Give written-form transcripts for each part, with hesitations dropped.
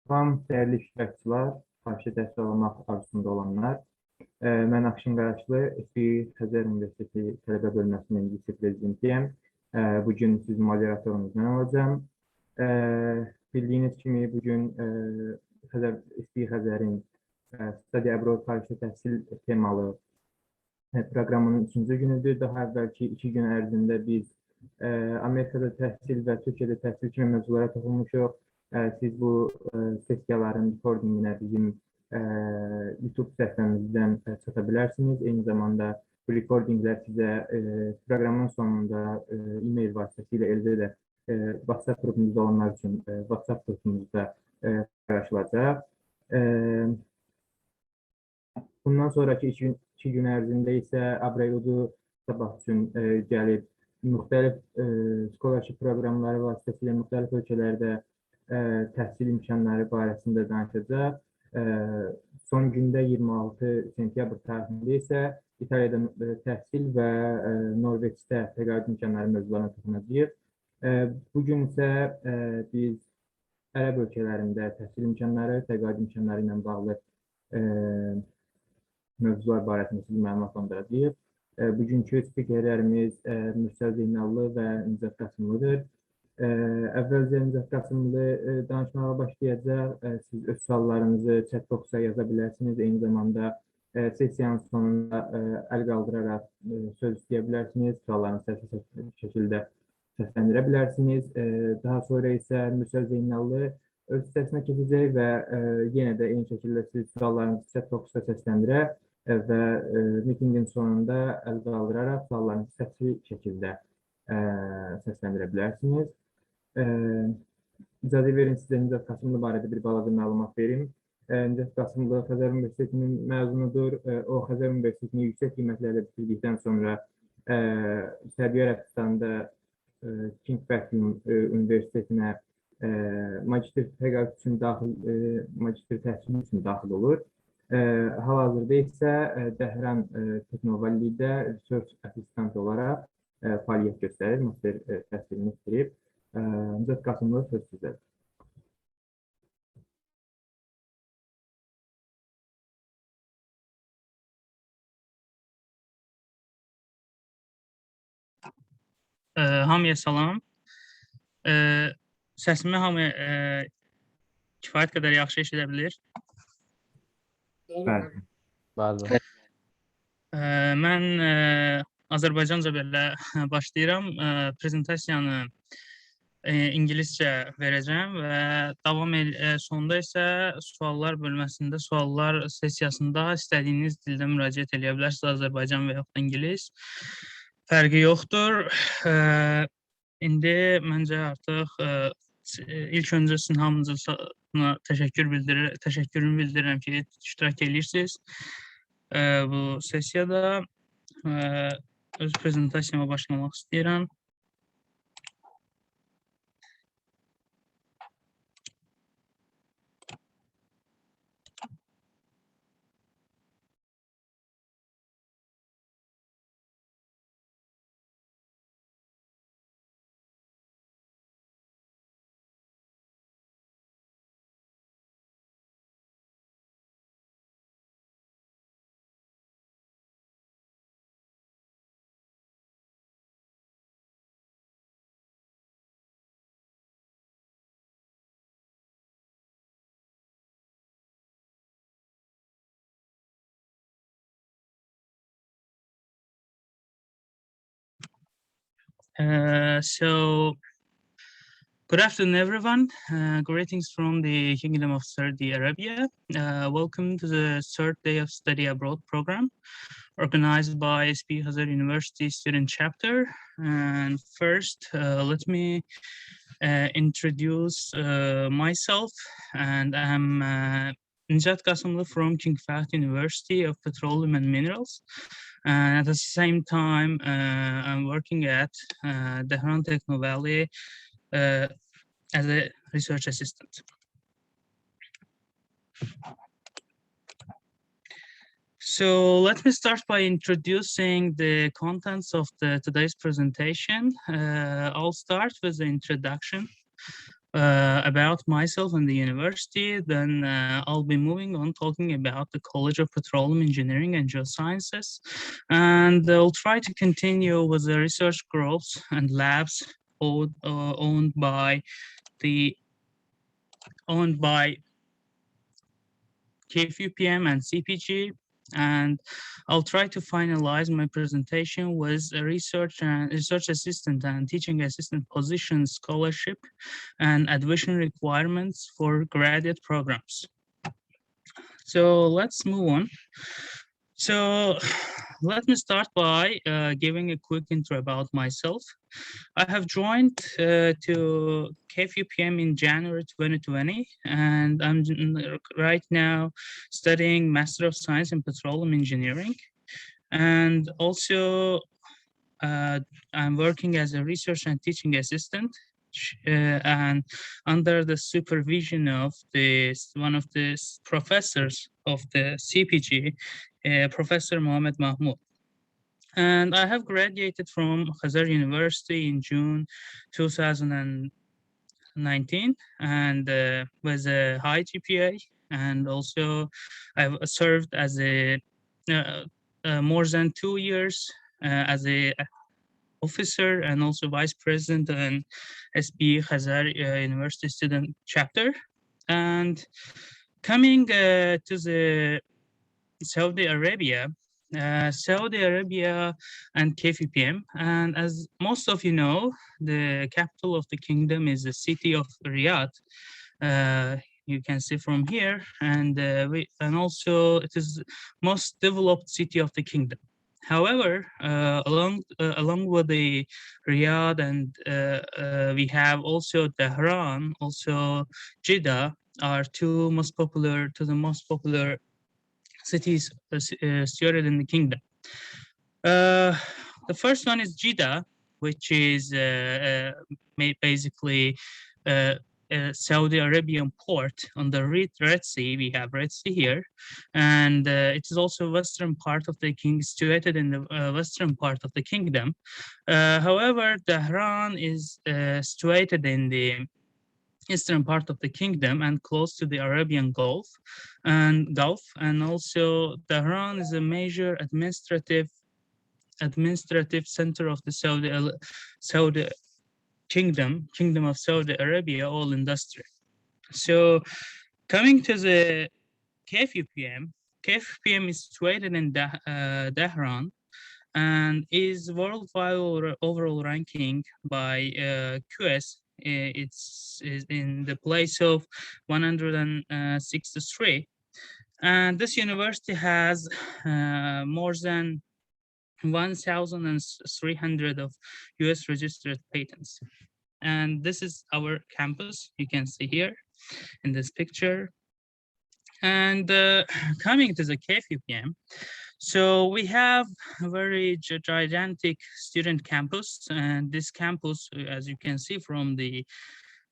Salam, dəyərli iştirakçılar, xarici təhsil almaq arzusunda olanlar. Mən Akşin Qaraşlı, SPE.Khazar Universiteti tələbə bölməsinin vitse-prezidentiyəm. Bugün sizin moderatorunuz mən olacağım. Bildiyiniz kimi bugün SPE.Khazar'ın Study Abroad xarici təhsil temalı proqramının 3-cü günüdür. Daha əvvəlki 2 gün ərzində biz Amerikada təhsil və Türkiyədə təhsil kimi mövzulara toxunmuşuq. Siz bu sessiyaların recordinginə bizim YouTube səhifəmizdən çata bilərsiniz. Eyni zamanda bu recordinglər sizə proqramın sonunda e-mail vasitəsilə eləcə də WhatsApp qrupumuzda olanlar üçün WhatsApp qrupumuzda paylaşılacaq. Bundan sonraki 2 gün ərzində isə Abrayudu sabah üçün gəlib müxtəlif scholarship proqramları vasitəsilə müxtəlif ölkələrdə təhsil imkanları barəsində danışacaq. Son gündə 26 sentyabr tarixində isə İtaliyada təhsil və Norveçdə təqaüd imkanları mövzularına toxunacağıq. Bugün isə biz Ərəb ölkələrində təhsil imkanları, təqaüd imkanları ilə bağlı mövzular barəsində sizi məlumatlandıracağıq. Bugünkü spikerlərimiz Mursal Zeynalli və Nijat Gasimlidir. Əvvəlcə Nijat Gasimli danışmağa başlayacaq. Siz öz suallarınızı chat box'a yaza bilərsiniz. Eyni zamanda sessiyanın sonunda əl qaldıraraq söz istəyə bilərsiniz. Suallarınızı səsli şəkildə səsləndirə bilərsiniz. Daha sonra isə Mursal Zeynalli öz hissəsinə keçəcək və yenə də eyni şəkildə siz suallarınızı chat box'a səsləndirə və mitingin sonunda əl qaldıraraq suallarınızı səsli şəkildə səsləndirə bilərsiniz. İcazə verin sizə Nijat Gasimli barədə bir balaca məlumat verim. Nijat Gasimli Khazar Universitetinin məzunudur. O, Khazar Universitetini yüksək qiymətlərlə bitirdikdən sonra Səudiyyə Ərəbistanda King Petroleum Universitetinə magistr təqaüd üçün magistr təhsili üçün daxil olur. Hal-hazırda isə Dəhran Texnovallidə research assistant olaraq fəaliyyət göstərir, master təhsilini bitirib. Nijat Gasimli, söz sizədir. Hamıya salam. Səsimi hamı kifayət qədər yaxşı eşidə bilir. Bəli. Mən Azərbaycanca belə başlayıram. Prezentasiyanı İngiliscə verəcəm və sonunda isə suallar bölməsində, suallar sessiyasında istədiyiniz dildə müraciət edə bilərsiniz. Azərbaycan və yaxud da İngilis. Fərqi yoxdur. İndi məncə artıq ilk öncə sizin hamınıza təşəkkürümü bildirirəm ki, iştirak edirsiniz bu sessiyada. Öz prezentasiyama başlamaq istəyirəm. Good afternoon, everyone. Greetings from the Kingdom of Saudi Arabia. Welcome to the third day of Study Abroad program organized by SPE.Khazar University Student Chapter. And first, let me introduce myself. And I'm Nijat Gasimli from King Fahd University of Petroleum and Minerals. And at the same time, I'm working at Dehran Techno Valley as a research assistant. So let me start by introducing the contents of today's presentation. I'll start with the introduction about myself and the university. Then I'll be moving on talking about the College of Petroleum Engineering and Geosciences. And I'll try to continue with the research groups and labs owned by KFUPM and CPG. And I'll try to finalize my presentation with a research assistant and teaching assistant position scholarship and admission requirements for graduate programs. So let's move on. So let me start by giving a quick intro about myself. I have joined to KFUPM in January 2020, and I'm right now studying Master of Science in Petroleum Engineering. And also, I'm working as a research and teaching assistant, and under the supervision of one of the professors of the CPG, Professor Mohamed Mahmoud. And I have graduated from Khazar University in June 2019, and with a high GPA. And also, I've served as a more than 2 years as a officer and also vice president and SPE.Khazar University Student Chapter. And coming to the Saudi Arabia and KFUPM, and as most of you know, the capital of the kingdom is the city of Riyadh. You can see from here, and also it is most developed city of the kingdom. However, along with the Riyadh, and we have also Tehran, also Jeddah, are two most popular cities situated in the kingdom. The first one is Jeddah, which is basically Saudi Arabian port on the Red Sea. We have Red Sea here, and it is also western part of the situated in the western part of the kingdom. However, Tehran is situated in the eastern part of the kingdom and close to the Arabian Gulf, and also Tehran is a major administrative center of the Saudi Kingdom of Saudi Arabia, all industry. So coming to the KFUPM is situated in Tehran and is worldwide overall ranking by QS. It's in the place of 163, and this university has more than 1,300 of US registered patents. And this is our campus, you can see here in this picture. And coming to the KFUPM, so we have a very gigantic student campus, and this campus, as you can see from the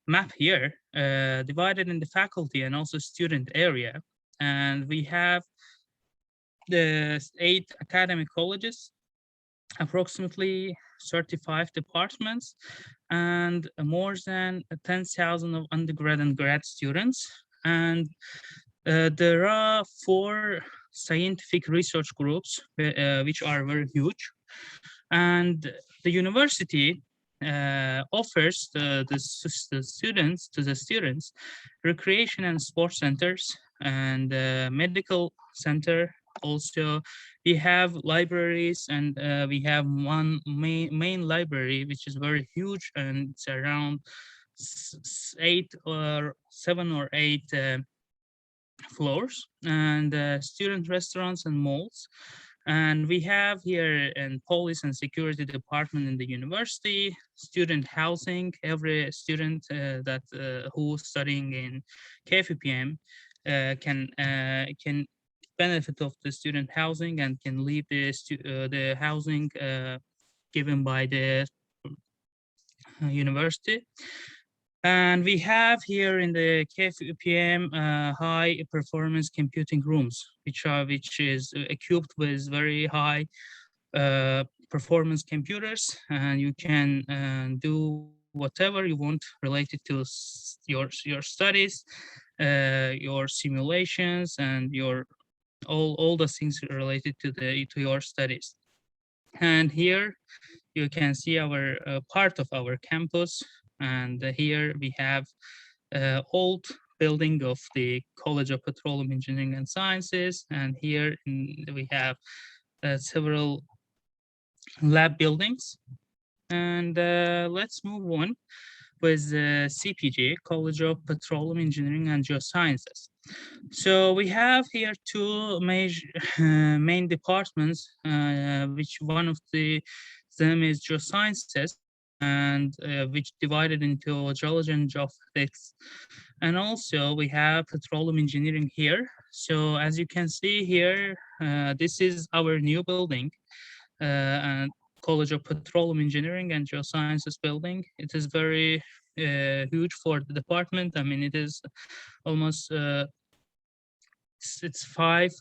map here, divided in the faculty and also student area. And we have the 8 academic colleges, approximately 35 departments, and more than 10,000 of undergrad and grad students. And there are 4 scientific research groups, which are very huge. And the university offers the students recreation and sports centers and medical center. Also, we have libraries, and we have one main library, which is very huge, and it's around 7 or 8 floors, and student restaurants and malls. And we have here in police and security department in the university, student housing. Every student who's studying in KFUPM can benefit of the student housing and can leave the housing given by the university. And we have here in the KFUPM high performance computing rooms, which is equipped with very high performance computers, and you can do whatever you want related to your studies, your simulations, and your all the things related to your studies. And here you can see our part of our campus, and here we have old building of the College of Petroleum Engineering and Sciences, and here we have several lab buildings. And let's move on with CPG, College of Petroleum Engineering and Geosciences. So we have here two major main departments, which one of them is geosciences, and which divided into geology and geophysics. And also we have petroleum engineering here. So as you can see here, this is our new building, and College of Petroleum Engineering and Geosciences building. It is very huge for the department. I mean, it is almost it's five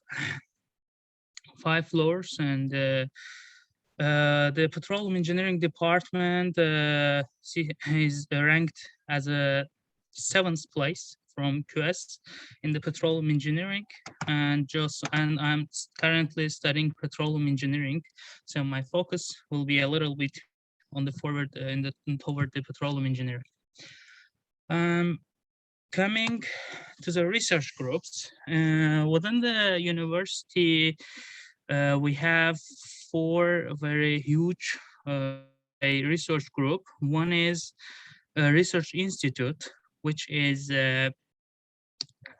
floors, and the petroleum engineering department is ranked as a 7th place from QS in the petroleum engineering, and I'm currently studying petroleum engineering, so my focus will be a little bit on the forward toward the petroleum engineering. Coming to the research groups within the university, we have 4 very huge a research group. One is a research institute, which is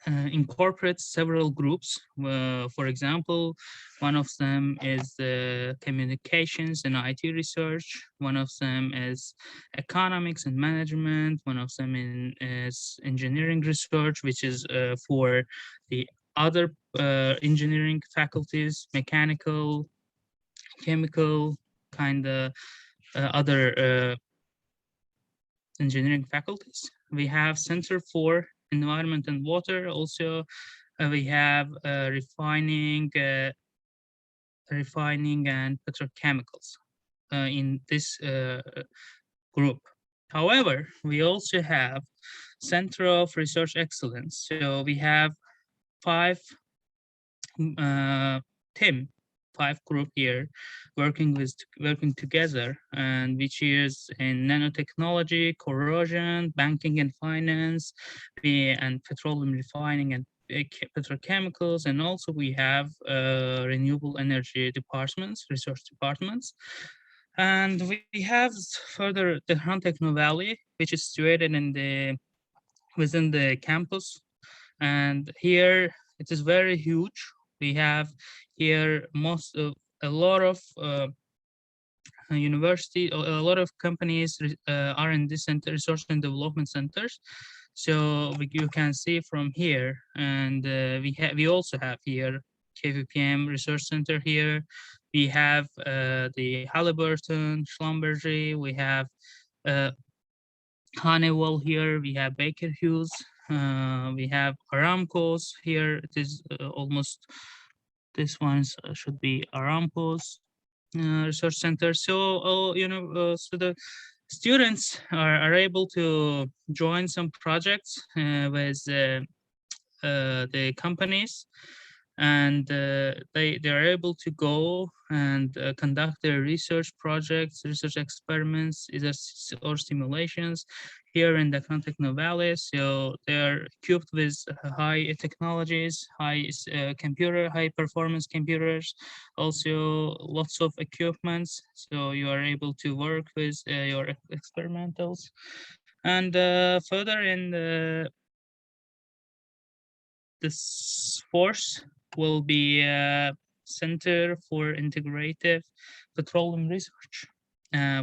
incorporates several groups. For example, one of them is communications and IT research. One of them is economics and management. One of them is engineering research, which is for the other engineering faculties, mechanical, chemical, kind of other engineering faculties. We have Center for Environment and Water. Also, we have refining and petrochemicals in this group. However, we also have Center of Research Excellence. So we have 5 group here working together, and which is in nanotechnology, corrosion, banking and finance, and petroleum refining and petrochemicals. And also we have renewable energy departments, research departments. And we have further the Han Techno Valley, which is situated within the campus, and here it is very huge. We have here a lot of university, a lot of companies, R&D center, research and development centers. So you can see from here, and we also have here KVPM Research Center here. We have the Halliburton, Schlumberger. We have Honeywell here. We have Baker Hughes. We have Aramco's here. It is almost, this one should be Aramco's research center. So so the students are able to join some projects with the companies, and they are able to go and conduct their research projects, research experiments, or simulations here in the Han Techno Valley. So they are equipped with high technologies, high performance computers, also lots of equipments. So you are able to work with your experimentals. And further in this force will be a Center for Integrative Petroleum Research,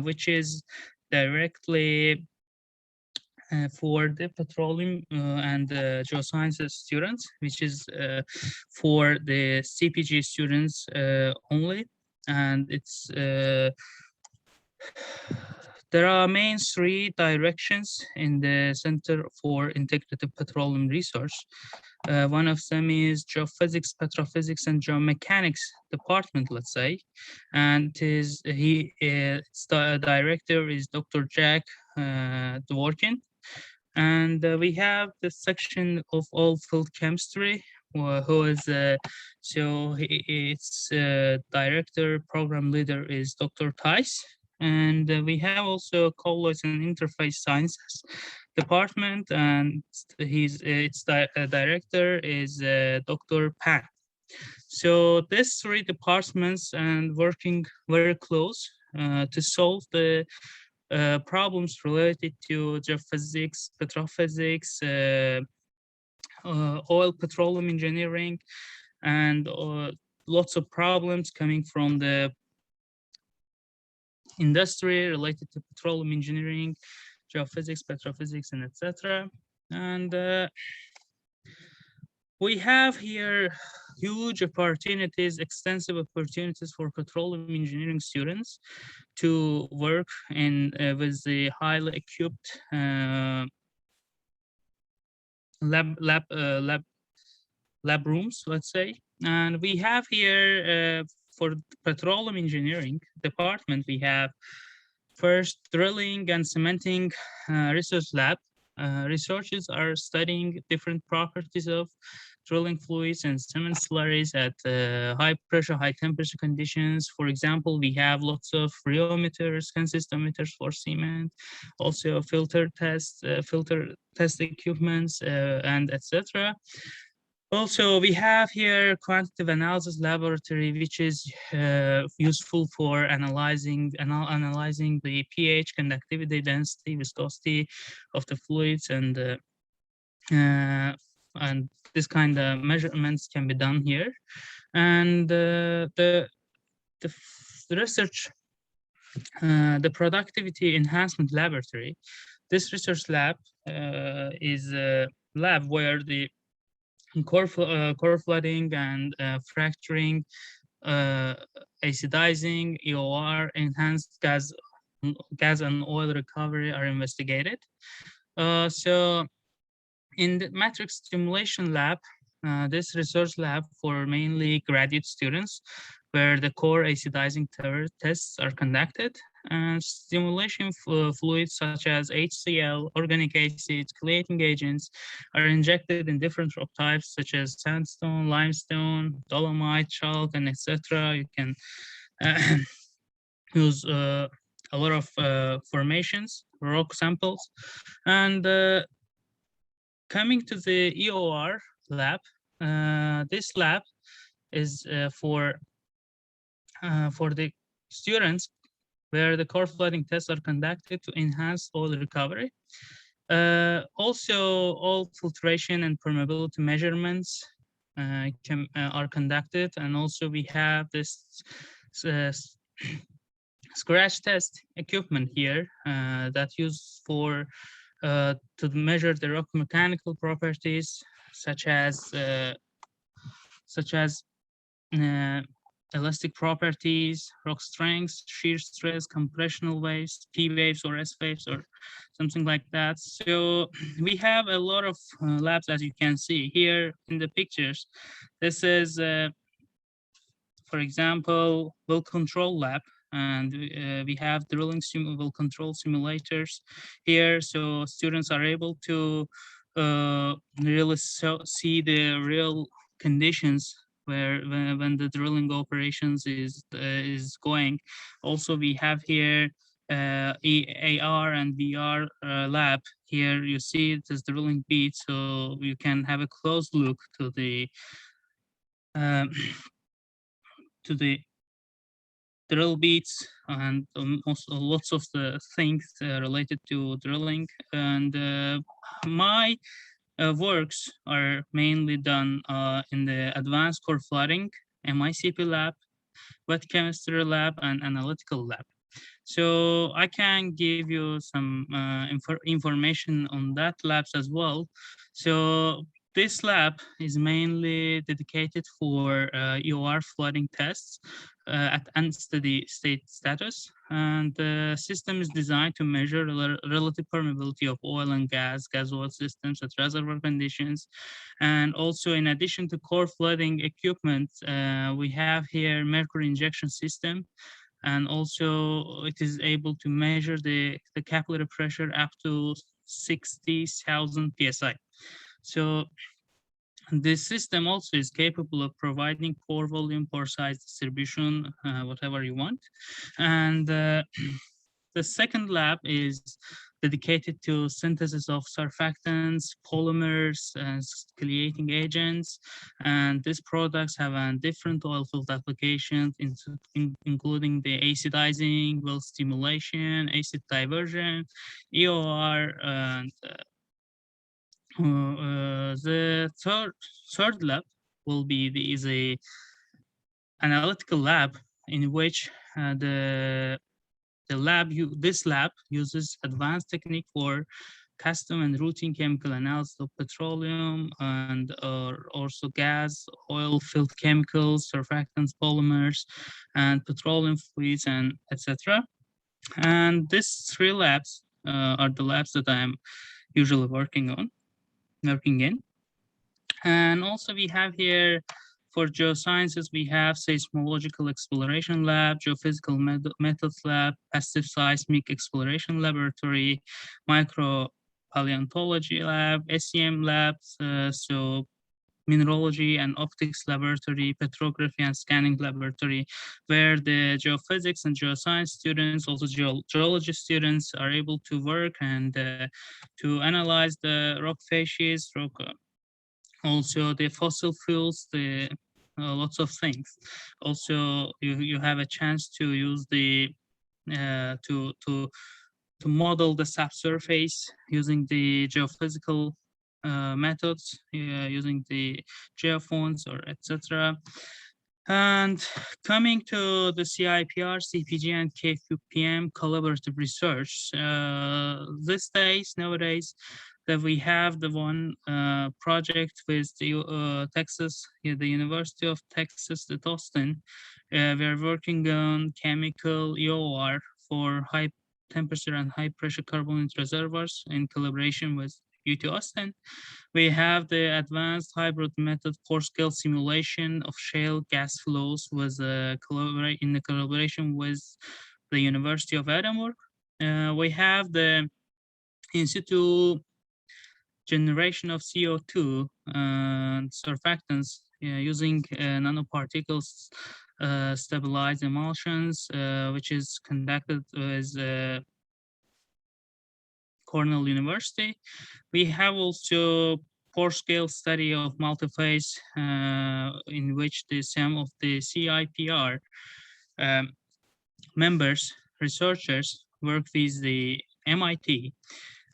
which is directly for the petroleum and geosciences students, which is for the CPG students only. And it's there are main 3 directions in the Center for Integrative Petroleum Research. One of them is geophysics, petrophysics, and geomechanics department, let's say. And the director is Dr. Jack working. And we have the section of oil field chemistry, who is its director, program leader is Dr. Tice. And we have also colloids and interface sciences department, and its director is Dr. Pan. So these three departments and working very close to solve the problems related to geophysics, petrophysics, oil petroleum engineering, and lots of problems coming from the industry related to petroleum engineering, geophysics, petrophysics, and etc. And we have here huge opportunities, extensive opportunities for petroleum engineering students to work in with the highly equipped lab rooms, let's say. And we have here for petroleum engineering department, we have first drilling and cementing research lab. Researchers are studying different properties of drilling fluids and cement slurries at high pressure, high temperature conditions. For example, we have lots of rheometers, consistometers for cement, also filter test equipments, and etc. Also, we have here quantitative analysis laboratory, which is useful for analyzing the pH, conductivity, density, viscosity of the fluids, and this kind of measurements can be done here. And the research, the productivity enhancement laboratory. This research lab is a lab where the core flooding and fracturing, acidizing, EOR, enhanced gas and oil recovery are investigated. So in the matrix stimulation lab, this research lab for mainly graduate students, where the core acidizing tests are conducted, and stimulation fluids such as HCl, organic acids, chelating agents are injected in different rock types such as sandstone, limestone, dolomite, chalk, and etc. You can use a lot of formations, rock samples. And coming to the EOR lab, this lab is for the students where the core flooding tests are conducted to enhance oil recovery. Also, all filtration and permeability measurements are conducted, and also we have this scratch test equipment here that used for to measure the rock mechanical properties, such as elastic properties, rock strengths, shear stress, compressional waves, P waves or S waves or something like that. So we have a lot of labs, as you can see here in the pictures. This is, for example, well control lab. And we have drilling well control simulators here. So students are able to really see the real conditions when the drilling operations is going. Also, we have here AR and VR lab. Here you see it is drilling beat, so you can have a close look to the drill beats and also lots of the things related to drilling. And my works are mainly done in the advanced core flooding, MICP lab, wet chemistry lab, and analytical lab. So I can give you some information on that labs as well. So this lab is mainly dedicated for EOR flooding tests at unsteady state status. And the system is designed to measure the relative permeability of oil and gas oil systems at reservoir conditions. And also, in addition to core flooding equipment, we have here mercury injection system and also it is able to measure the capillary pressure up to 60,000 psi. So this system also is capable of providing pore volume, pore size distribution, whatever you want. And the second lab is dedicated to synthesis of surfactants, polymers, and chelating agents. And these products have a different oil field applications, including the acidizing, well stimulation, acid diversion, EOR, and the third lab will be is a analytical lab in which this lab uses advanced technique for custom and routine chemical analysis of petroleum and also gas, oil filled chemicals, surfactants, polymers, and petroleum fluids, and etc. And these three labs are the labs that I'm usually working in. And also we have here for geosciences, we have seismological exploration lab, geophysical methods lab, passive seismic exploration laboratory, micro paleontology lab, SEM labs, so mineralogy and optics laboratory, petrography and scanning laboratory, where the geophysics and geoscience students, also geology students, are able to work and to analyze the rock facies, also the fossil fuels, the lots of things. Also, you have a chance to use the to model the subsurface using the geophysical methods, using the geophones or etc. And coming to the CIPR, CPG, and KQPM collaborative research, nowadays, that we have the one project with the Texas, the University of Texas at Austin. We are working on chemical EOR for high temperature and high pressure carbonate reservoirs in collaboration with UT Austin. We have the advanced hybrid method for scale simulation of shale gas flows with in the collaboration with the University of Edinburgh. We have the in situ generation of CO2 and surfactants using nanoparticles stabilized emulsions, which is conducted with Cornell University. We have also pore scale study of multiphase in which some of the CIPR members, researchers work with the MIT.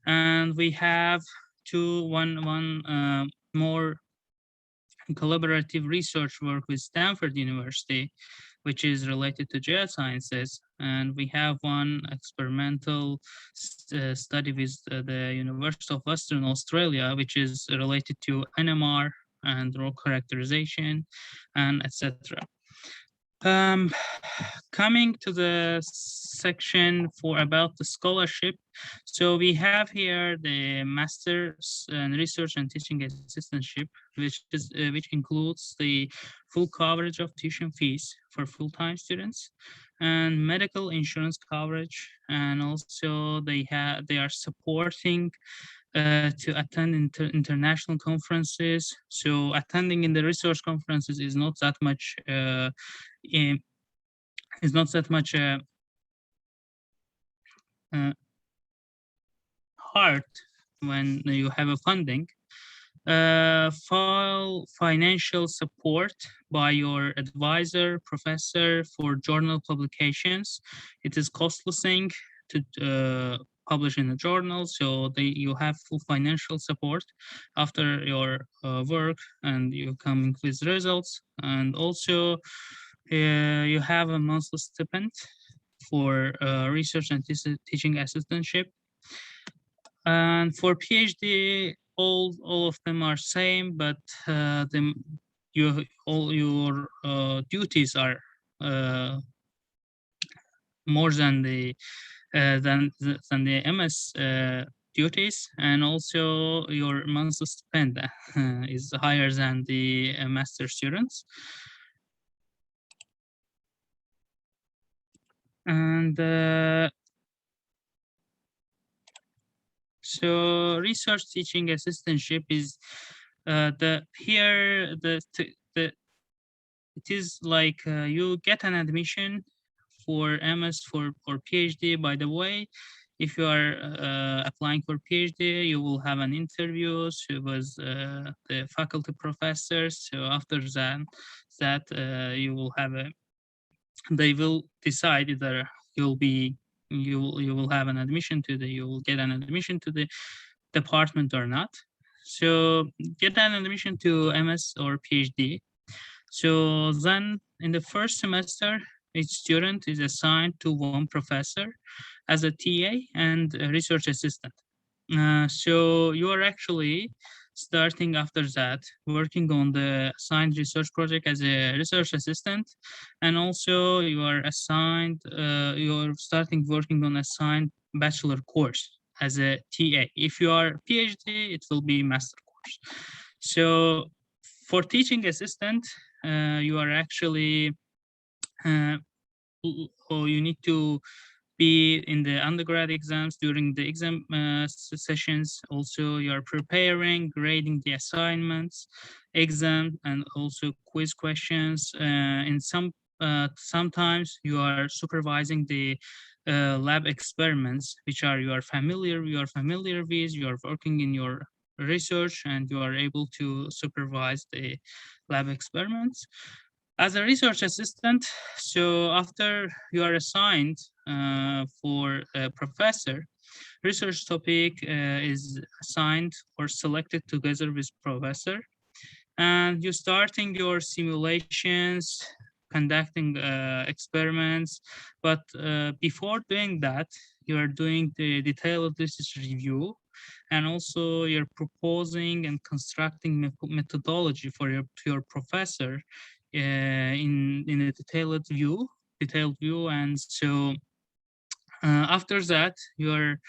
And we have one more collaborative research work with Stanford University, which is related to geosciences. And we have one experimental study with the University of Western Australia, which is related to NMR and rock characterization, and etc. Coming to the section about the scholarship. So we have here the Master's in Research and Teaching Assistantship, which includes the full coverage of tuition fees for full-time students and medical insurance coverage, and also they are supporting to attend international conferences. So attending in the research conferences is not that much hard when you have a funding. Financial support by your advisor, professor for journal publications. It is costless thing to publish in a journal, so you have full financial support after your work, and you come with results. And also you have a monthly stipend for research and teaching assistantship. And for PhD, all of them are same, but all your duties are more than the MS duties, and also your monthly spend is higher than the master students. And so research teaching assistantship is the it is like you get an admission for MS for PhD. By the way, if you are applying for PhD, you will have an interview with the faculty professors. So after that you will have a they will decide either you'll be you will have an admission to the you will get an admission to the department or not. So get an admission to MS or PhD. So then in the first semester, each student is assigned to one professor as a TA and a research assistant. So you are actually starting after that working on the assigned research project as a research assistant, and also you are assigned you're starting working on assigned bachelor course as a TA. If you are PhD, it will be master course. So for teaching assistant, you are actually uh, or you need to be in the undergrad exams during the exam sessions. Also, you are preparing, grading the assignments, exam, and also quiz questions. In sometimes you are supervising the lab experiments, which are you are familiar with. You are working in your research, and you are able to supervise the lab experiments as a research assistant. So after you are assigned for a professor, research topic is assigned or selected together with professor, and you're starting your simulations, conducting experiments. But before doing that, you are doing the detailed research review, and also you're proposing and constructing methodology for your professor in a detailed view. And so after that, you're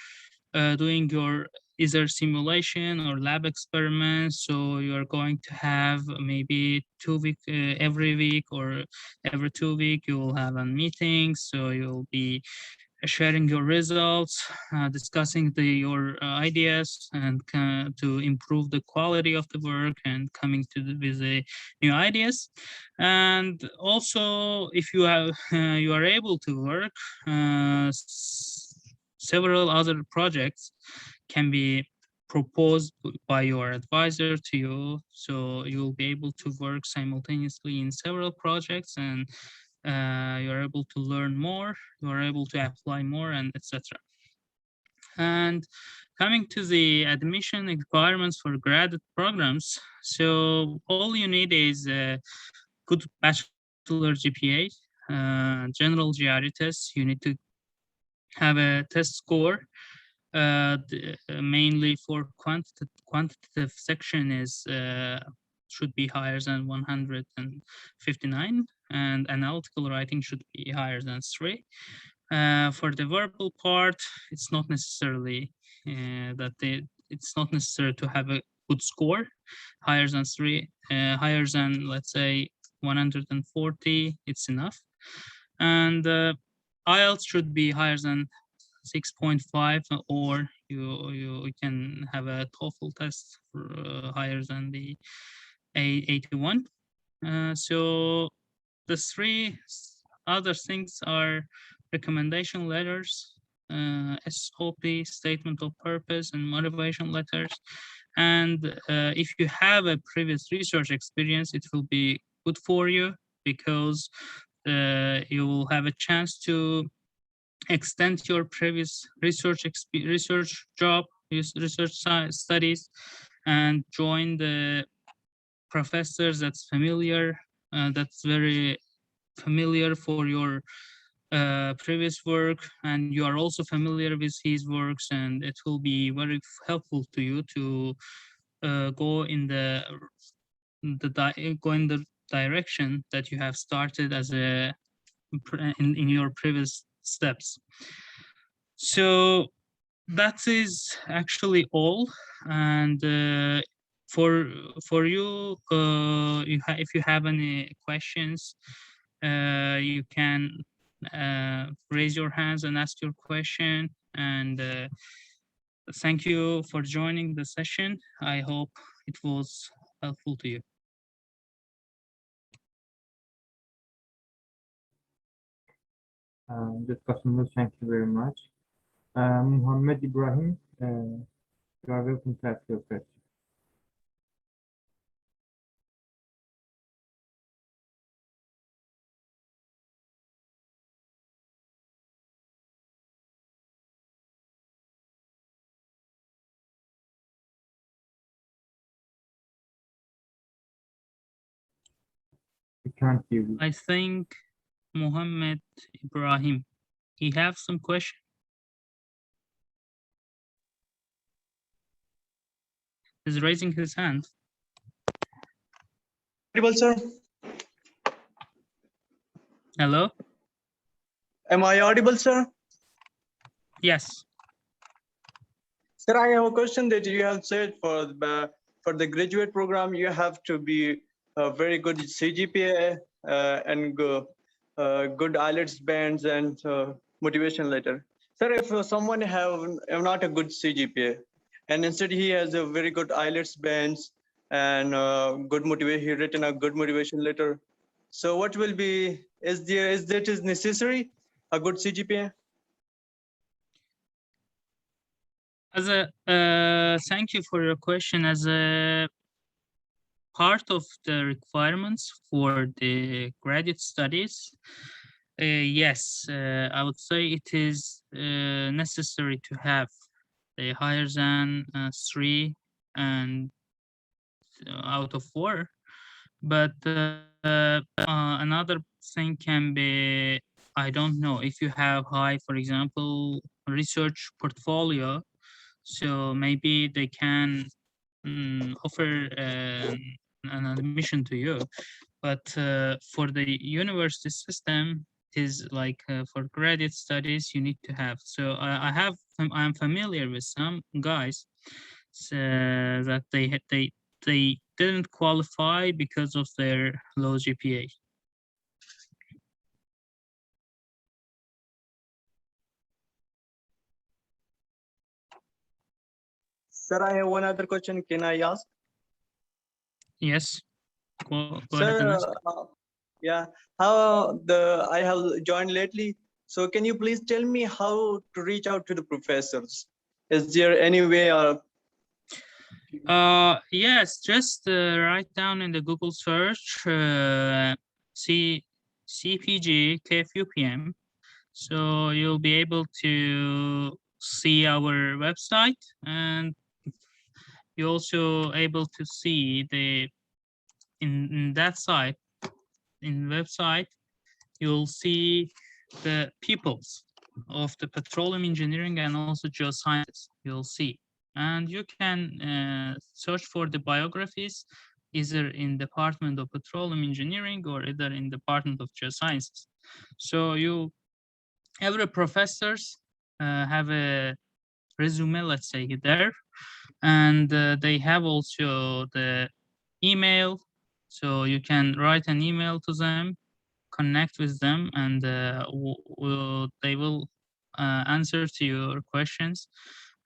doing your either simulation or lab experiments. So you're going to have maybe every week or every 2 week, you will have a meeting. So you'll be sharing your results, discussing your ideas, and to improve the quality of the work, and coming with new ideas. And also, if you have you are able to work, several other projects can be proposed by your advisor to you. So you'll be able to work simultaneously in several projects, and you're able to learn more, you're able to apply more, and etc. And coming to the admission requirements for graduate programs, so all you need is a good bachelor GPA, general GRE test. You need to have a test score. Mainly for quantitative section is should be higher than 159, and analytical writing should be higher than 3. For the verbal part, it's not necessarily it's not necessary to have a good score higher than 3, higher than, let's say, 140. It's enough. And IELTS should be higher than 6.5, or you can have a TOEFL test for, higher than the 81. So the 3 other things are recommendation letters, SOP, statement of purpose, and motivation letters. And if you have a previous research experience, it will be good for you, because you will have a chance to extend your previous research job, research studies, and join the professors that's very familiar for your previous work, and you are also familiar with his works, and it will be very helpful to you to go in the direction that you have started as in your previous steps. So that is actually all. And for you, if you have any questions, you can raise your hands and ask your question. And thank you for joining the session. I hope it was helpful to you. Nijat Gasimli, thank you very much. Muhammad Ibrahim, you are welcome to ask your question. We can't hear you. I think Muhammad Ibrahim, he have some question. He's raising his hand. Audible, sir? Hello? Am I audible, sir? Yes. Sir, I have a question that you have said for the graduate program, you have to be a very good CGPA and good IELTS bands and motivation letter. Sir, if someone have not a good CGPA and instead he has a very good IELTS bands and good motivation, he written a good motivation letter. So what will be, is that is necessary, a good CGPA? As a thank you for your question. As a part of the requirements for the graduate studies, yes, I would say it is necessary to have a higher than 3 and out of 4. But another thing can be, I don't know, if you have high, for example, research portfolio, so maybe they can offer an admission to you. But for the university system, it is like for graduate studies, you need to have. So I'm familiar with some guys that they didn't qualify because of their low GPA. Sir, I have one other question. Can I ask? Yes. Go ahead Sir, and ask. yeah, I have joined lately. So can you please tell me how to reach out to the professors? Is there any way? Yes, just write down in the Google search CPG KFUPM. So you'll be able to see our website, and you're also able to see the in that site, in website, you'll see the peoples of the petroleum engineering and also geosciences. You'll see, and you can search for the biographies either in Department of Petroleum Engineering or either in Department of Geosciences. So every professors have a resume, let's say, there, and they have also the email, so you can write an email to them, connect with them, and they will answer to your questions.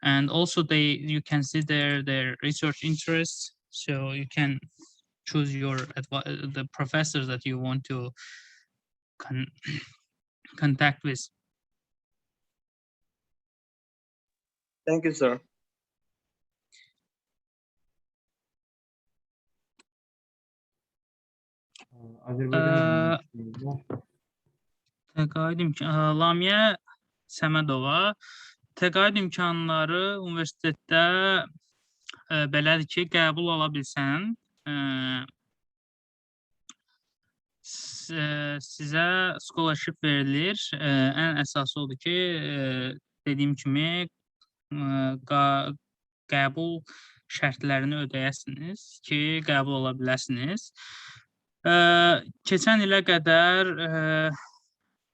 And also you can see their research interests, so you can choose the professors that you want to contact with. Thank you, sir. Lamiyə Səmədova, təqaüd imkanları universitetdə belədir ki, qəbul ala bilsən, sizə scholarship verilir. Ən əsası odur ki, dediyim kimi, qəbul şərtlərini ödəyəsiniz ki, qəbul ola biləsiniz. Keçən ilə qədər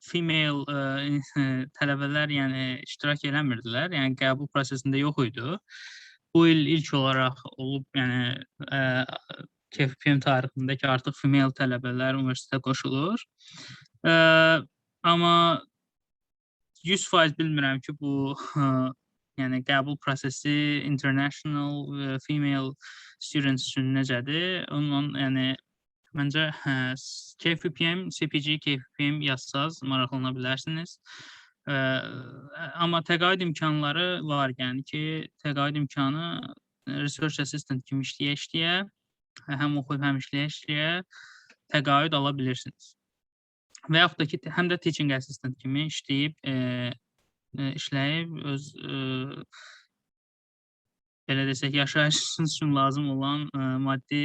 female tələbələr iştirak eləmirdilər, qəbul prosesində yox idi. Bu il ilk olaraq olub, KFPM tarixində ki, artıq female tələbələr universitetə qoşulur. Amma 100% bilmirəm ki, bu yəni qəbul prosesi international female students üçün necədir. Ondan yəni məncə KFPM, CPG, KFPM yazsaz maraqlana bilərsiniz. Amma təqaüd imkanları var, yəni ki, təqaüd imkanı research assistant kimi işləyə-işləyə, həm oxuyub, həm işləyə-işləyə təqaüd ala bilirsiniz. Və yaxud da ki, həm də teaching assistant kimi işləyib, işləyib öz belə desək, yaşayışınız üçün lazım olan maddi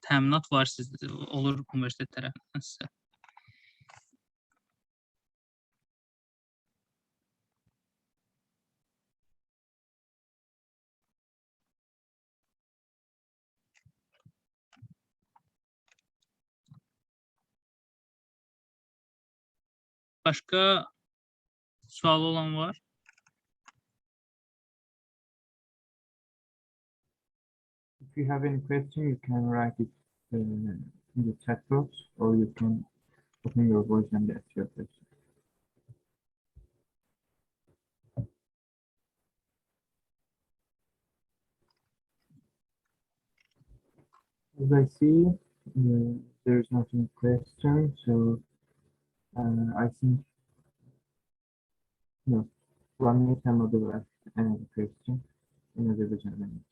təminat var sizdə, olur universitet tərəfindən sizə. Başqa sualı olan var? If you have any question, you can write it in the chat box, or you can open your voice and ask your question. As I see, there is not any question, so I think no. One minute var another question. Another question.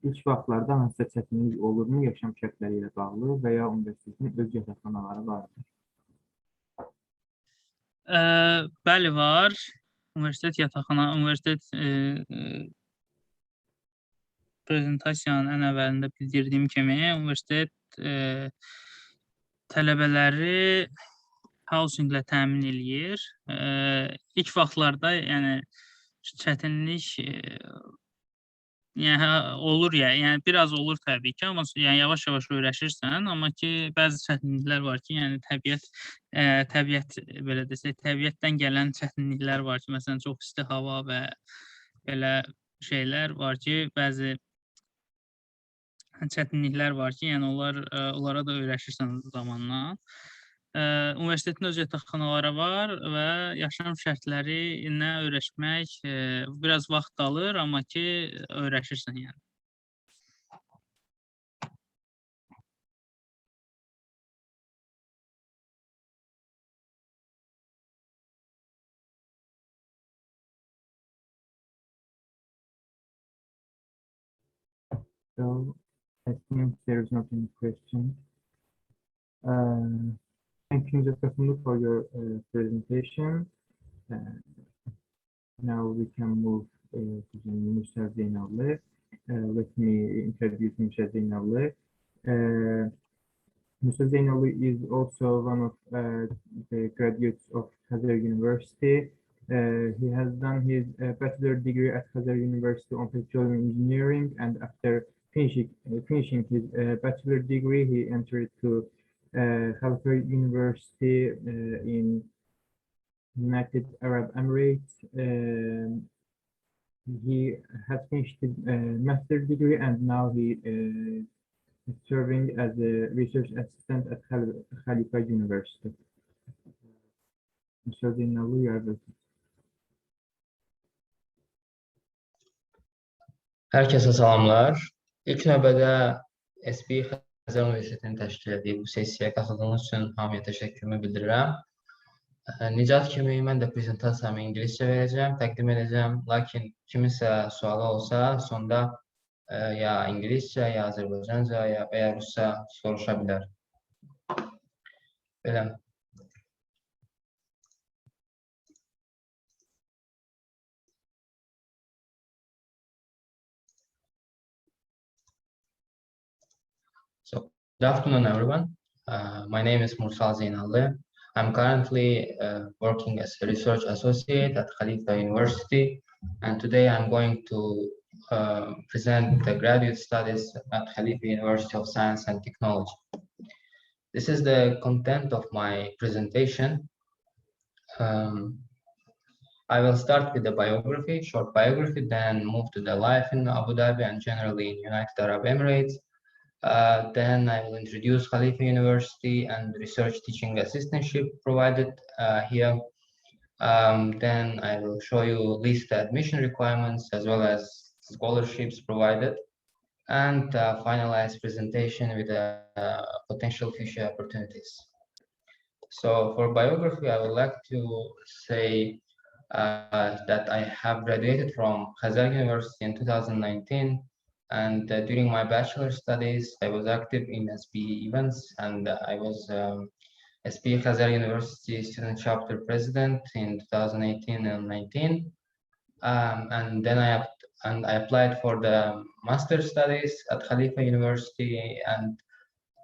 İlk vaxtlarda hansısa çətinlik olurmu yaşam şərtləri ilə bağlı və ya universitetin öz yataqxanaları vardır? Bəli, var. Universitet yataqxana, universitet prezentasiyanın ən əvvəlində bildirdiyim kimi, universitet tələbələri housinglə təmin eləyir. İlk vaxtlarda, yəni çətinlik yəni olur ya, yəni biraz olur təbii ki, amma yəni yavaş-yavaş öyrəşirsən, amma ki bəzi çətinliklər var ki, yəni təbiət belə desək, təbiətdən gələn çətinliklər var ki, məsələn çox isti hava və belə şeylər var ki, bəzi çətinliklər var ki, yəni onlara da öyrəşirsən zamanla. Universitetin öz yataqxanaları var və yaşam şərtlərinə öyrəşmək biraz vaxt alır, amma ki öyrəşirsən yəni. So I think there is not any question. Thank you, Nijat Gasimli, for your presentation. Now we can move to the Mursal Zeynalli. Let me introduce Mursal Zeynalli. Mursal Zeynalli is also one of the graduates of Khazar University. He has done his bachelor degree at Khazar University on Petroleum Engineering, and after finishing his bachelor degree, he entered to Khalifa University in United Arab Emirates. He has finished his master's degree, and now he is serving as a research assistant at Khalifa University. Mursal Zeynalli, you are welcome. Herkese salamlar. İlk növbədə SPE.Khazar Universitetinin təşkil etdiyi bu sessiyaya qatıldığınız üçün hamıya təşəkkürümü bildirirəm. Nijat kimi mən də prezentasiyamı ingiliscə verəcəm, təqdim edəcəm. Lakin kiminsə sualı olsa, sonda ya ingiliscə, ya Azərbaycanca, və ya rusca soruşa bilər. Belə. So, good afternoon, everyone. My name is Mursal Zeynalli. I'm currently working as a research associate at Khalifa University, and today I'm going to present the graduate studies at Khalifa University of Science and Technology. This is the content of my presentation. I will start with the biography, short biography, then move to the life in Abu Dhabi and generally in United Arab Emirates. Then I will introduce Khalifa University and research teaching assistantship provided here. Then I will show you list admission requirements as well as scholarships provided, and finalize presentation with potential future opportunities. So for biography, I would like to say that I have graduated from Khazar University in 2019, and during my bachelor studies, I was active in SPE events, and I was SPE.Khazar University Student Chapter President in 2018 and 19. And then I applied for the master studies at Khalifa University, and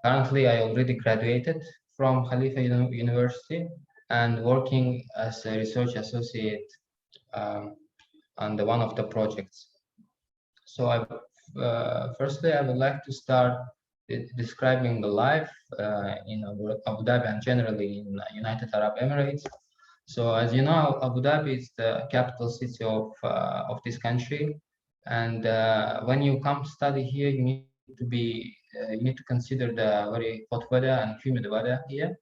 currently I already graduated from Khalifa University and working as a research associate on one of the projects. So firstly, I would like to start describing the life in Abu Dhabi and generally in United Arab Emirates. So as you know, Abu Dhabi is the capital city of this country, and when you come study here, you need to consider the very hot weather and humid weather here.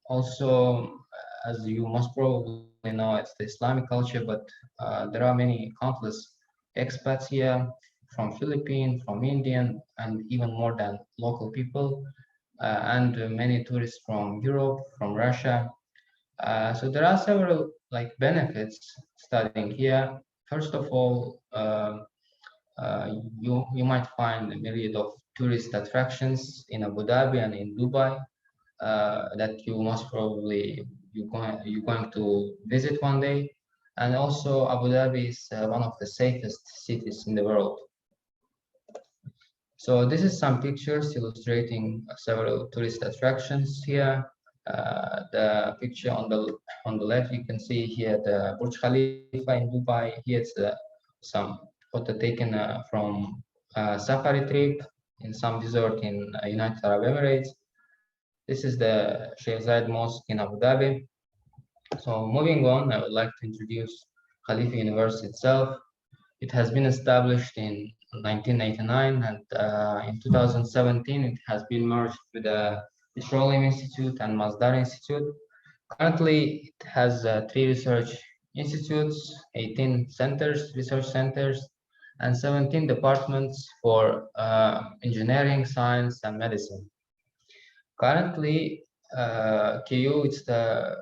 Also, as you most probably know, it's the Islamic culture, but there are many countless expats here from Philippines, from Indian, and even more than local people, and many tourists from Europe, from Russia. So there are several benefits studying here. First of all, you might find a myriad of tourist attractions in Abu Dhabi and in Dubai that you most probably you're going to visit one day. And also Abu Dhabi is one of the safest cities in the world. So this is some pictures illustrating several tourist attractions here. The picture on the left, you can see here the Burj Khalifa in Dubai. Here it's some photo taken from a safari trip in some resort in United Arab Emirates. This is the Sheikh Zayed Mosque in Abu Dhabi. So moving on, I would like to introduce Khalifa University itself. It has been established in 1989, and in 2017 it has been merged with the Petroleum Institute and Masdar Institute. Currently, it has 3 research institutes, 18 research centers, and 17 departments for engineering, science, and medicine. Currently, KU is the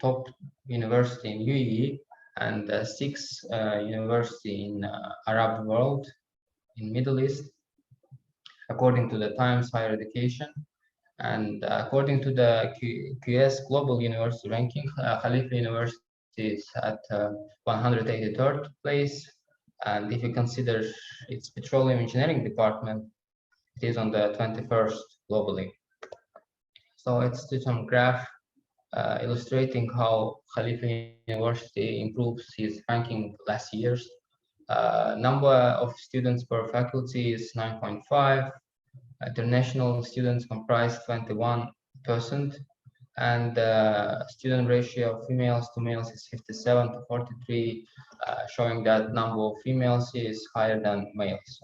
top university in UAE and 6th university in Arab world, in Middle East, according to the Times Higher Education. And according to the QS Global University Ranking, Khalifa University is at 183rd place. And if you consider its petroleum engineering department, it is on the 21st globally. So it's some graph illustrating how Khalifa University improves its ranking last years. Number of students per faculty is 9.5. International students comprise 21%, and the student ratio of females to males is 57 to 43, showing that number of females is higher than males.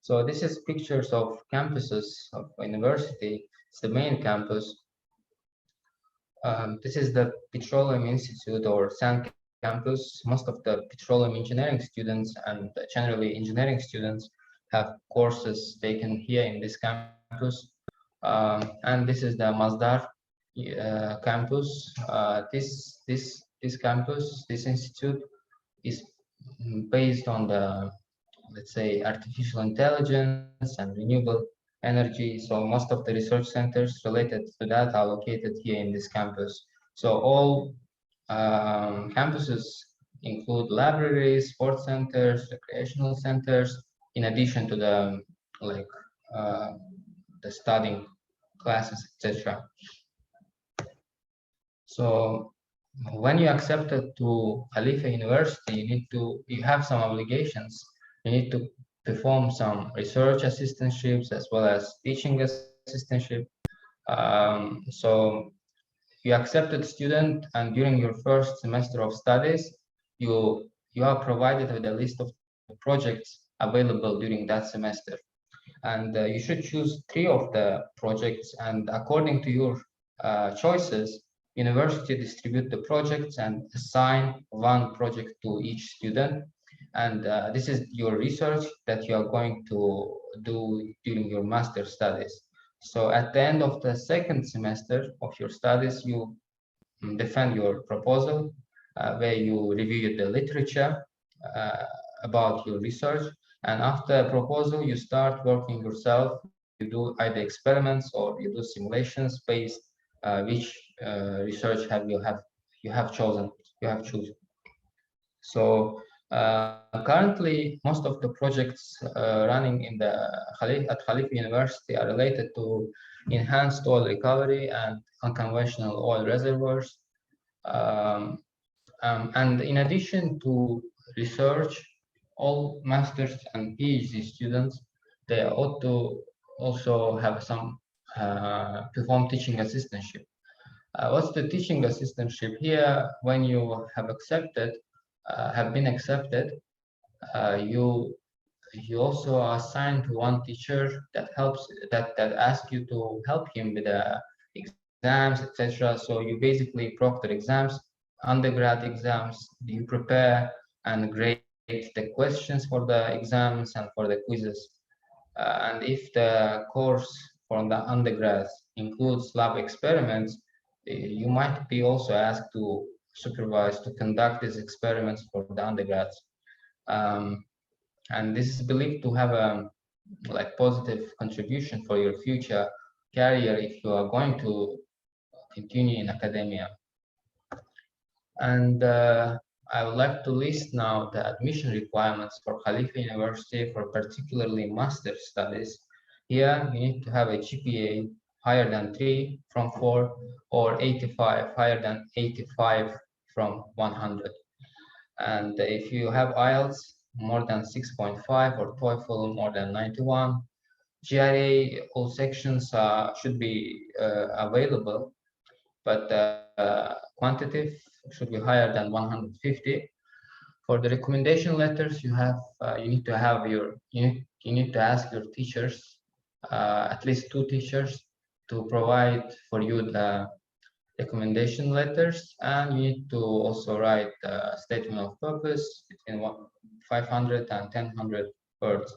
So this is pictures of campuses of university. It's the main campus. This is the Petroleum Institute or SAN campus. Most of the petroleum engineering students and generally engineering students have courses taken here in this campus. And this is the Masdar campus. This campus, this institute is based on the, let's say, artificial intelligence and renewable energy. So most of the research centers related to that are located here in this campus. So all campuses include libraries, sports centers, recreational centers, in addition to the the studying classes, etc. So when you accepted to Khalifa University, you have some obligations. You need to perform some research assistantships as well as teaching assistantship. So you accepted student, and during your first semester of studies, you are provided with a list of projects available during that semester. And you should choose 3 of the projects, and according to your choices, university distribute the projects and assign 1 project to each student. And this is your research that you are going to do during your master studies. So at the end of the 2nd semester of your studies, you defend your proposal, where you review the literature about your research. And after proposal, you start working yourself. You do either experiments or you do simulations based which research you have chosen. So currently, most of the projects running in at Khalifa University are related to enhanced oil recovery and unconventional oil reservoirs. And in addition to research, all masters and PhD students, they ought to also have some perform teaching assistantship. What's the teaching assistantship here? When you have been accepted, you also are assigned to 1 teacher that asks you to help him with the exams, etc. So you basically proctor exams, undergrad exams. You prepare and grade the questions for the exams and for the quizzes. And if the course for the undergrads includes lab experiments, you might be also asked to supervise to conduct these experiments for the undergrads. And this is believed to have a positive contribution for your future career if you are going to continue in academia. And I would like to list now the admission requirements for Khalifa University for particularly master studies. Here, you need to have a GPA higher than 3 from 4 or 85 higher than 85 from 100. And if you have IELTS more than 6.5 or TOEFL more than 91, GRE, all sections should be available, but quantitative should be higher than 150. For the recommendation letters, you need to ask your teachers, at least 2 teachers, to provide for you the recommendation letters, and you need to also write a statement of purpose between 500 and 1000 words.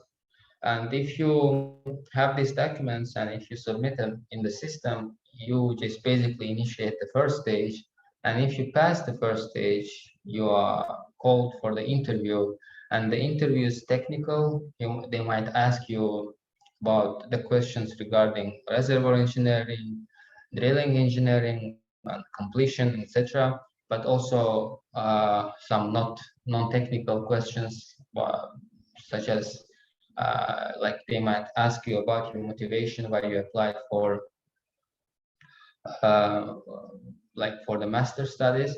And if you have these documents and if you submit them in the system, you just basically initiate the first stage. And if you pass the first stage, you are called for the interview. And the interview is technical. They might ask you about the questions regarding reservoir engineering, drilling engineering, and completion, etc. But also some non-technical questions, such as they might ask you about your motivation, why you applied for the master studies.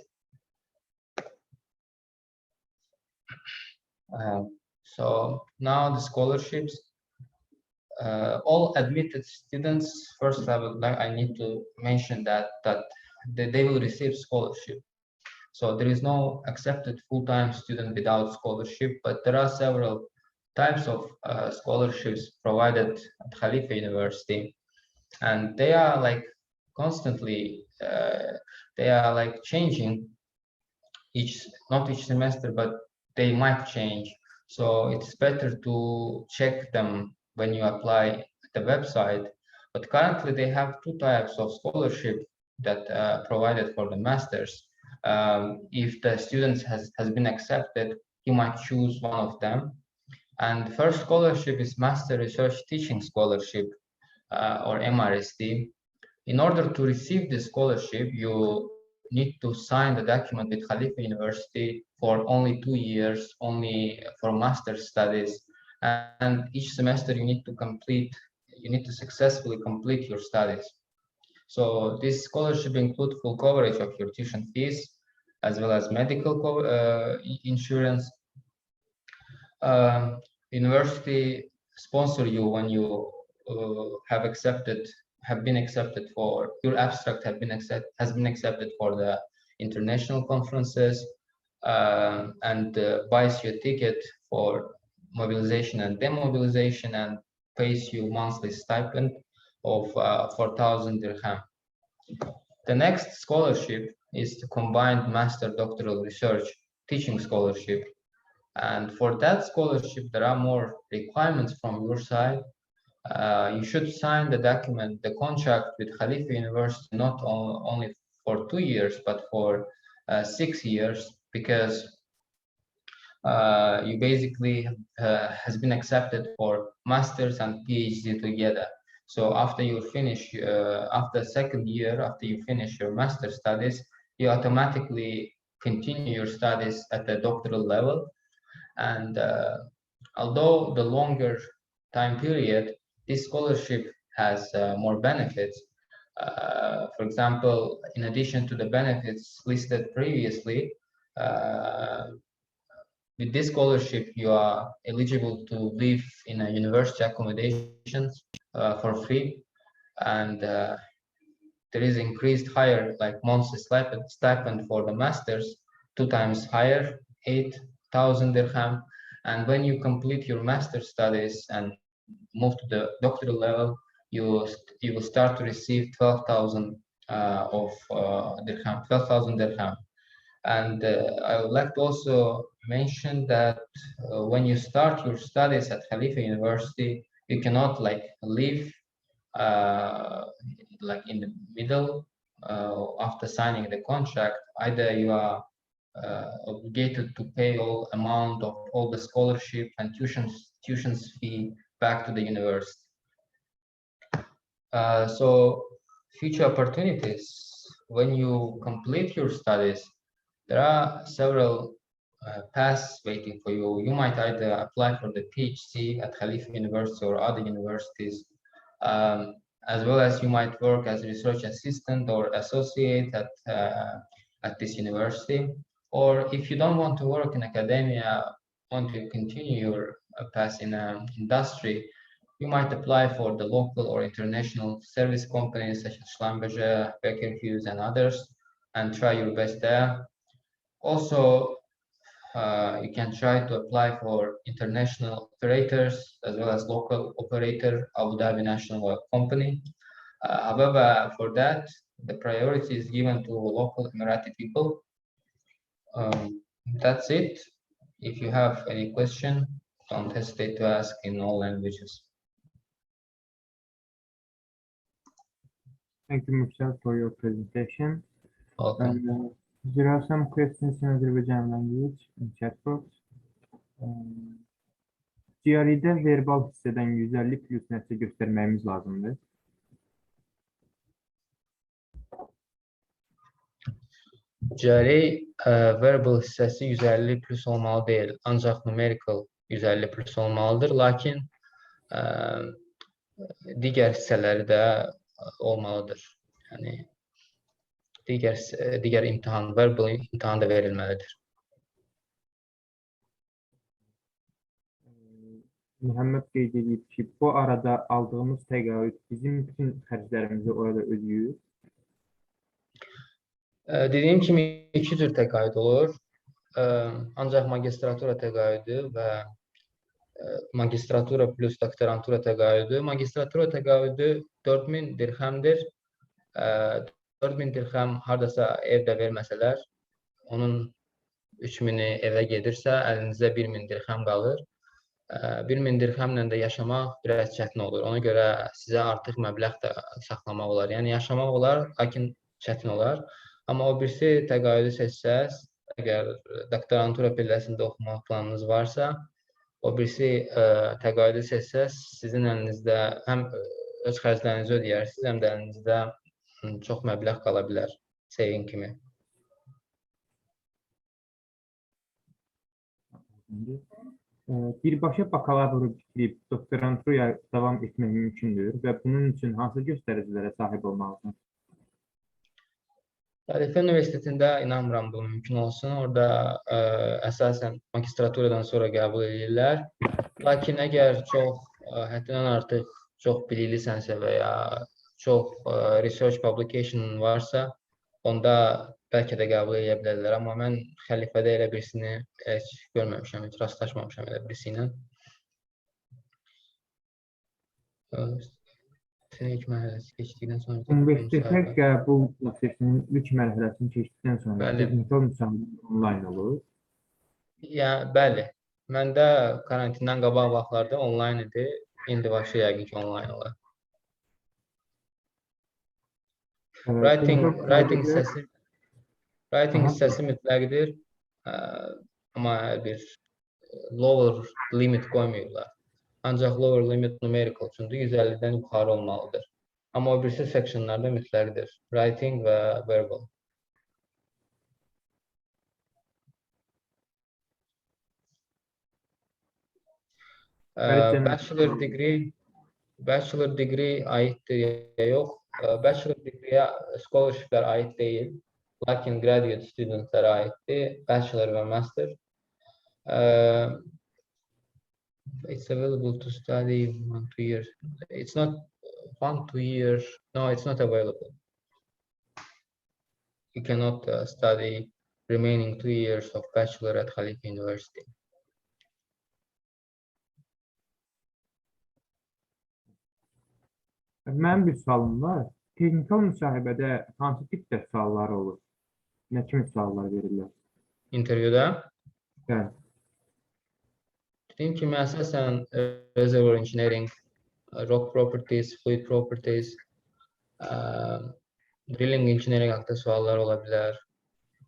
So now the scholarships. All admitted students, first I need to mention that they will receive scholarship. So there is no accepted full-time student without scholarship, but there are several types of scholarships provided at Khalifa University, and they are constantly changing not each semester, but they might change. So it's better to check them when you apply at the website. But currently they have 2 types of scholarship that provided for the masters. If the student has been accepted, you might choose one of them. And the first scholarship is Master Research Teaching Scholarship, or M.Sc. In order to receive this scholarship, you need to sign the document with Khalifa University for only 2 years, only for master studies. And each semester you need to successfully complete your studies. So this scholarship includes full coverage of your tuition fees, as well as medical insurance. University sponsor you when you have been accepted for your abstract has been accepted for the international conferences, and buys you a ticket for mobilization and demobilization, and pays you monthly stipend of 4,000 dirham. The next scholarship is the combined master doctoral research teaching scholarship. And for that scholarship, there are more requirements from your side. You should sign the document, the contract with Khalifa University, not only for 2 years, but for 6 years, because you basically has been accepted for masters and PhD together. So after you finish, after second year, after you finish your master studies, you automatically continue your studies at the doctoral level. And although the longer time period, this scholarship has more benefits. For example, in addition to the benefits listed previously, with this scholarship, you are eligible to live in a university accommodations for free, and there is increased higher, like monthly stipend for the masters, 2 times higher, 8,000 dirham. And when you complete your master studies and move to the doctoral level, you will start to receive 12,000 dirham, 12,000 dirham. And I would like to also mention that when you start your studies at Khalifa University, you cannot like leave like in the middle after signing the contract. Either you are obligated to pay all amount of all the scholarship and tuitions fee back to the university. So future opportunities, when you complete your studies, there are several paths waiting for you. You might either apply for the PhD at Khalifa University or other universities, as well as you might work as a research assistant or associate at this university. Or if you don't want to work in academia, want to continue your path in industry, you might apply for the local or international service companies such as Schlumberger, Baker Hughes, and others, and try your best there. Also, you can try to apply for international operators as well as local operator, Abu Dhabi National Oil Company. However, for that, the priority is given to local Emirati people. That's it. If you have any question, don't hesitate to ask in all languages. Thank you, Mursal, for your presentation. Welcome. There are some questions in Azerbaijan language in chat box. GRE'de verbal hissədən 150 plus nəticə göstərməyimiz lazımdır. GRE verbal hissəsi 150 plus olmalı deyil, ancaq numerical 150 plus olmalıdır. Lakin digər hissələri də olmalıdır. Yəni digər imtahan, verbal imtahan da verilməlidir. Muhammed qeyd edib ki, bu arada aldığımız təqaüd bizim bütün xərclərimizi orada ödəyir. Dediyim kimi iki cür təqaüd olur. Ancaq magistratura təqaüdü və magistratura plus doktorantura təqaüdü. Magistratura təqaüdü 4000 dirhəmdir. 4000 dirhəm hardasa evdə verməsələr, onun 3000-i evə gedirsə, əlinizdə 1000 dirhəm qalır. 1000 dirhəmlə də yaşamaq biraz çətin olur. Ona görə sizə artıq məbləğ də saxlamaq olar. Yəni yaşamaq olar, lakin çətin olar. Amma o birisi təqaüdü seçsəz, əgər doktorantura pilləsində oxumaq planınız varsa, o birisi təqaüdü seçsəz, sizin əlinizdə həm öz xərclərinizi ödəyərsiniz, həm də əlinizdə çox məbləğ qala bilər, saving kimi. Birbaşa bakalavru bitirib doktoranturaya davam etmək mümkündür və bunun üçün hansı göstəricilərə sahib olmalıdır? Khalifa Universitetində inanmıram bu mümkün olsun. Orada əsasən magistraturadan sonra qəbul edirlər. Lakin əgər çox həddindən artıq çox biliklisənsə və ya çox research publication varsa, onda bəlkə də qəbul edə bilərlər. Amma mən Xəlifədə elə birisini heç görməmişəm, heç rastlaşmamışam elə birisi ilə. Sene 2 mərhələsi keçdikdən sonra Universitetə qəbul prosesinin ilk mərhələsini keçdikdən sonra Bəli. texnikal müsahibə onlayn olur. Ya, bəli. Məndə karantindən qabaq vaxtlarda onlayn idi. İndi başı yəqin ki, onlayn olar. Writing hissəsi mütləqdir. Amma bir lower limit qoymuyorlar. Ancaq lower limit numerical üçündür, 150-dən yuxarı olmalıdır. Amma o birisi sectionlarda mütləqdir. Writing və verbal. Bachelor degree aiddir ya yox. Bachelor degree'yə scholarshiplər aid deyil. Lakin graduate studentlərə aiddir. Bachelor və master. It's available to study 1-2 years. It's not 1-2 years. No, it's not available. You cannot study remaining 2 years of bachelor at Khalifa University. Mənim bir sualım var. Texnikal müsahibədə hansı tipdə suallar olur? Nə kimi suallar verirlər? İntervyuda? Bəli. Dediyim kimi, əsasən reservoir engineering, rock properties, fluid properties, drilling engineering haqqında suallar ola bilər,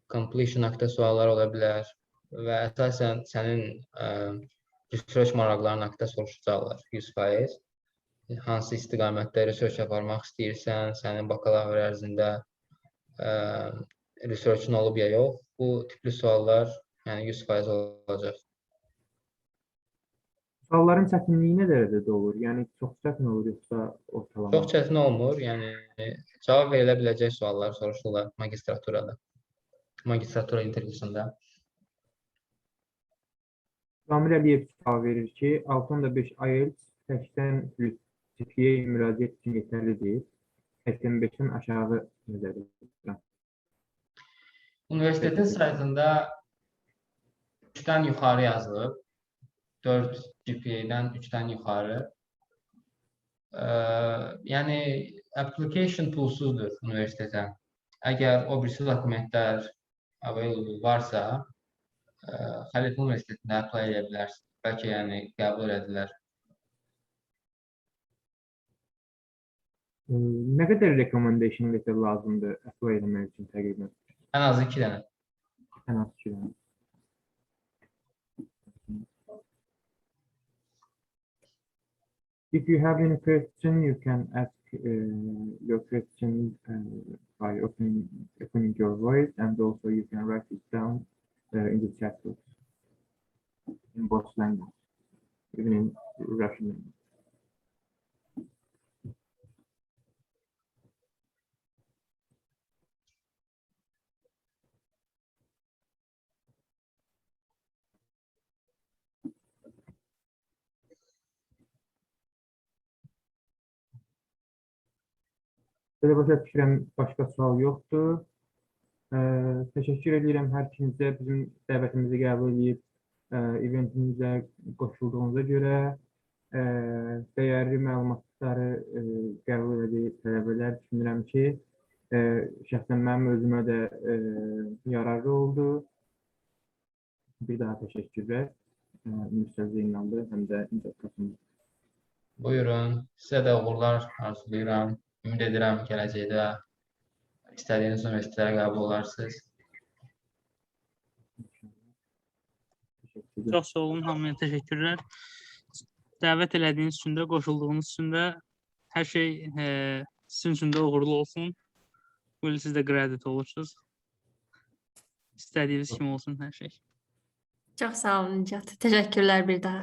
completion haqqında suallar ola bilər və əsasən sənin research maraqlarının haqqında soruşacaqlar 100%. Hansı istiqamətdə research aparmaq istəyirsən, sənin bakalavr ərzində research'ın olub ya yox, bu tipli suallar 100% olacaq. Sualların çətinliyi nə dərəcədə olur? Yəni çox çətin olur yoxsa ortalama? Çox çətin olmur. Yəni cavab verilə biləcək suallar soruşurlar magistraturada. Magistratura intervyusunda. Ramil Əliyev sual verir ki, 6.5 IELTS 80 plus SPE müraciət üçün yetərlidir. 85-dən aşağı nəzərdə. Universitetin saytında 3-dən yuxarı yazılıb. 4 GPA-dən 3-dən yuxarı. Yəni, application pulsuzdur universitetə. Əgər o birisi dokumentlər available varsa, Khalifa Universitetində apply edə bilərsiniz. Bəlkə yəni qəbul edilər. Nə qədər recommendation letter lazımdır apply etmək üçün təqribən? Ən azı 2 dənə. Ən az 2 dənə. If you have any question, you can ask your question by opening your voice, and also you can write it down in the chat box in both languages, even in Russian language. Belə başa düşürəm, başqa sual yoxdur. Təşəkkür edirəm hər ikinizə bizim dəvətimizi qəbul edib, eventimizə qoşulduğunuza görə, dəyərli məlumatları qəbul edib tələbələr düşünürəm ki, şəxsən mənim özümə də yararlı oldu. Bir daha təşəkkürlər. Mursal Zeynalli, həm də Nijat Gasimli. Buyurun, sizə də uğurlar arzulayıram. Ümid edirəm gələcəkdə istədiyiniz universitetlərə qəbul olarsınız. Çox sağ olun, hamıya təşəkkürlər. Dəvət elədiyiniz üçün də, qoşulduğunuz üçün də hər şey sizin üçün də uğurlu olsun. Böyle siz də graduate olursunuz. İstədiyiniz kimi olsun hər şey. Çox sağ olun Nijat. Təşəkkürlər bir daha.